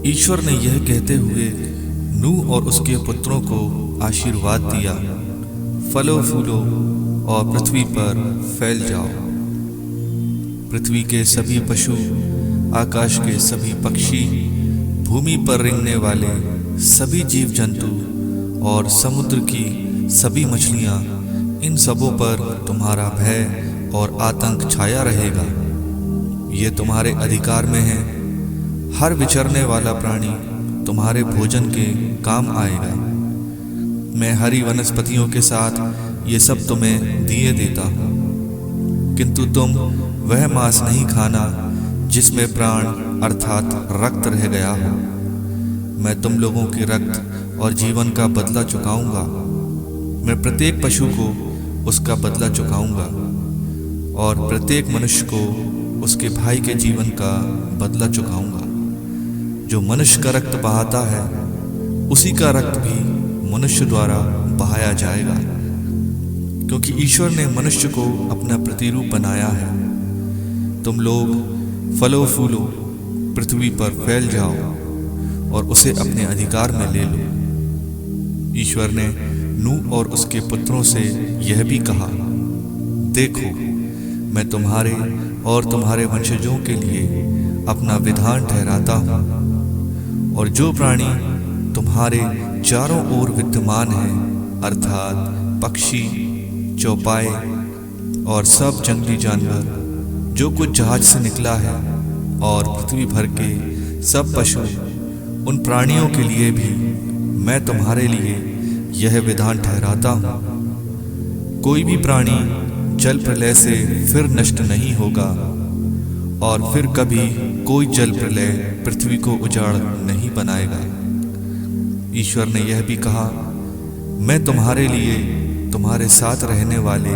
ईश्वर ने यह कहते हुए नूह और उसके पुत्रों को आशीर्वाद दिया, फलो फूलो और पृथ्वी पर फैल जाओ। पृथ्वी के सभी पशु, आकाश के सभी पक्षी, भूमि पर रेंगने वाले सभी जीव जंतु और समुद्र की सभी मछलियां, इन सबों पर तुम्हारा भय और आतंक छाया रहेगा। ये तुम्हारे अधिकार में है। हर विचरने वाला प्राणी तुम्हारे भोजन के काम आएगा। मैं हरी वनस्पतियों के साथ ये सब तुम्हें दिए देता हूँ, किंतु तुम वह मांस नहीं खाना जिसमें प्राण अर्थात रक्त रह गया हो। मैं तुम लोगों के रक्त और जीवन का बदला चुकाऊंगा। मैं प्रत्येक पशु को उसका बदला चुकाऊंगा और प्रत्येक मनुष्य को उसके भाई के जीवन का बदला चुकाऊंगा। जो मनुष्य का रक्त बहाता है, उसी का रक्त भी मनुष्य द्वारा बहाया जाएगा, क्योंकि ईश्वर ने मनुष्य को अपना प्रतिरूप बनाया है। तुम लोग फलो फूलो, पृथ्वी पर फैल जाओ और उसे अपने अधिकार में ले लो। ईश्वर ने नूह और उसके पुत्रों से यह भी कहा, देखो, मैं तुम्हारे और तुम्हारे वंशजों के लिए अपना विधान ठहराता हूँ, और जो प्राणी तुम्हारे चारों ओर विद्यमान है, अर्थात पक्षी, चौपाए और सब जंगली जानवर, जो कुछ जहाज से निकला है, और पृथ्वी भर के सब पशु, उन प्राणियों के लिए भी मैं तुम्हारे लिए यह विधान ठहराता हूँ। कोई भी प्राणी जल प्रलय से फिर नष्ट नहीं होगा, और फिर कभी कोई जल प्रलय पृथ्वी को उजाड़ नहीं बनाएगा। ईश्वर ने यह भी कहा, मैं तुम्हारे लिए, तुम्हारे साथ रहने वाले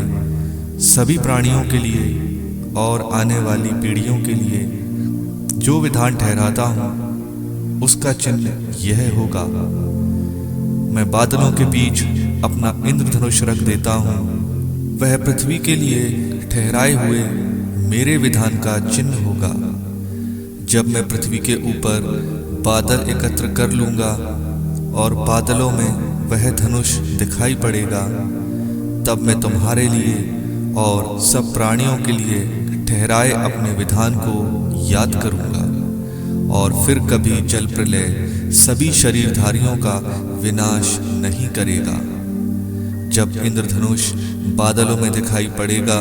सभी प्राणियों के लिए और आने वाली पीढ़ियों के लिए जो विधान ठहराता हूँ, उसका चिन्ह यह होगा। मैं बादलों के बीच अपना इंद्रधनुष रख देता हूँ। वह पृथ्वी के लिए ठहराए हुए मेरे विधान का चिन्ह होगा। जब मैं पृथ्वी के ऊपर बादल एकत्र कर लूंगा और बादलों में वह धनुष दिखाई पड़ेगा, तब मैं तुम्हारे लिए और सब प्राणियों के लिए ठहराए अपने विधान को याद करूंगा, और फिर कभी जल प्रलय सभी शरीरधारियों का विनाश नहीं करेगा। जब इंद्रधनुष बादलों में दिखाई पड़ेगा,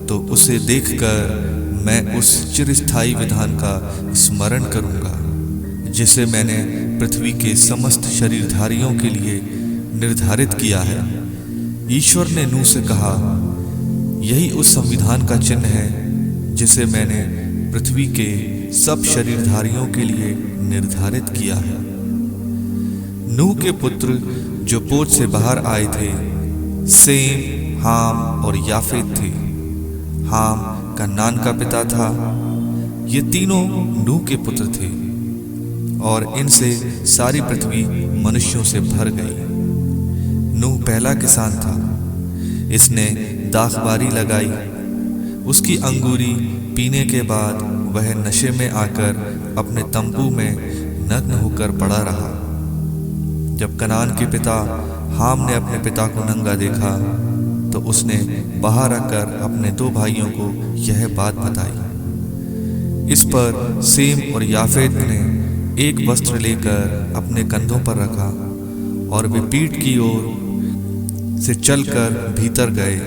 तो उसे देखकर मैं उस चिरस्थायी विधान का स्मरण करूंगा, जिसे मैंने पृथ्वी के समस्त शरीरधारियों के लिए निर्धारित किया है। ईश्वर ने नूह से कहा, यही उस संविधान का चिन्ह है जिसे मैंने पृथ्वी के सब शरीरधारियों के लिए निर्धारित किया है। नूह के पुत्र जो पोत से बाहर आए थे, सेम, हाम और याफेत थे। हाम कनान का पिता था। ये तीनों नूह के पुत्र थे, और इनसे सारी पृथ्वी मनुष्यों से भर गई। नूह पहला किसान था। इसने दाखबारी लगाई। उसकी अंगूरी पीने के बाद वह नशे में आकर अपने तंबू में नग्न होकर पड़ा रहा। जब कनान के पिता हाम ने अपने पिता को नंगा देखा, तो उसने बाहर आकर अपने दो भाइयों को यह बात बताई। इस पर सेम और याफेत ने एक वस्त्र लेकर अपने कंधों पर रखा, और वे पीठ की ओर से चलकर भीतर गए।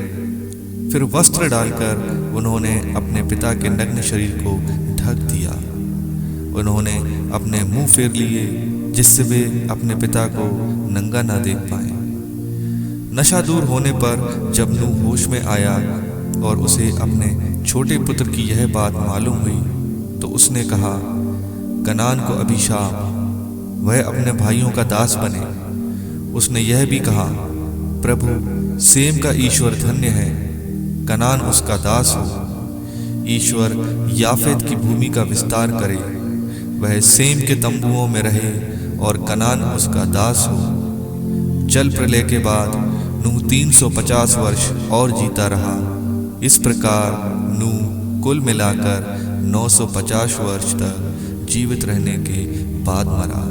फिर वस्त्र डालकर उन्होंने अपने पिता के नग्न शरीर को ढक दिया। उन्होंने अपने मुंह फेर लिए, जिससे वे अपने पिता को नंगा ना देख पाए। नशा दूर होने पर जब नूह होश में आया और उसे अपने छोटे पुत्र की यह बात मालूम हुई, तो उसने कहा, कनान को अभिशाप, वह अपने भाइयों का दास बने। उसने यह भी कहा, प्रभु, सेम का ईश्वर धन्य है, कनान उसका दास हो। ईश्वर याफेत की भूमि का विस्तार करे, वह सेम के तंबुओं में रहे और कनान उसका दास हो। जल प्रलय के बाद नूह 350 वर्ष और जीता रहा। इस प्रकार नूह कुल मिलाकर 950 वर्ष तक जीवित रहने के बाद मरा।